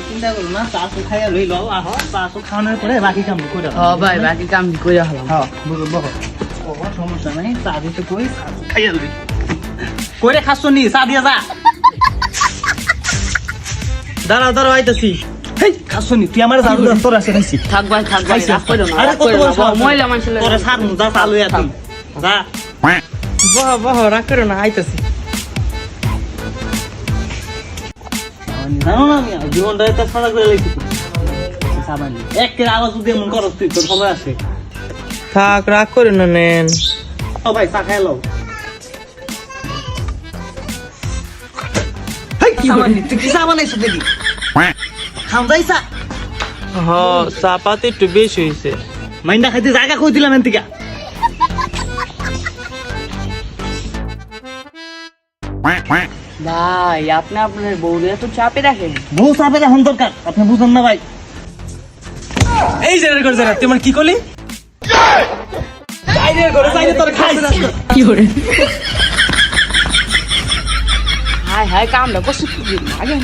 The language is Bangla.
চিন্তা করো না, চা তো খাইয়া লই লও, আহ চা তো খাওয়ানোর পরে বাকি কাম করে দাও। হ্যাঁ ভাই বাকি কাম করে হলাম। হ্যাঁ বুঝো বহো, কোনো সমস্যা নাই, চা দিতে কই চা খাইয়া লই। কইরে খাচ্ছ নি, চা দিয়া যা। দাঁড়াও দাঁড়াও আইতাছি। হেই খাচ্ছ নি, তুই আমার জানো না তোর আছে খাইছি। থাক ভাই রাগ করো না, আরে রাগ কত করো বড় না, সাহস? মহিলা মানুষের তোরে ছাড় যা, চা লইয়া তুই যা। বহ বহ রাগ করো না আইতাছি। জানো না আমি জীবনটা একটা সাদা করে লাইছি তো। সাবানি একের আওয়াজ যদি এমন করস তুই, তোর খবর আছে। থাক রাগ করো না নেন। ও ভাই চা খাই লও। হেই কি বানাইছিস? তুই কি চা বানাইছিস দেখি? খাম যাই চা। হ চাপাতি একটু বেশি হয়েছে। মাইন্ডা খাইতে জায়গা কই দিলাম এন থেকে। ভাই আপনি আপনার বউরে এত চাপে রাখেন। বহু চাপের এখন দরকার, আপনি বুঝেন না ভাই। এই জেনার করে জানা তুই কি করলি? বাইরের ঘরে যাইলে তোর খাইছিস। কি করে হাই হাই কামটা করছিস আগে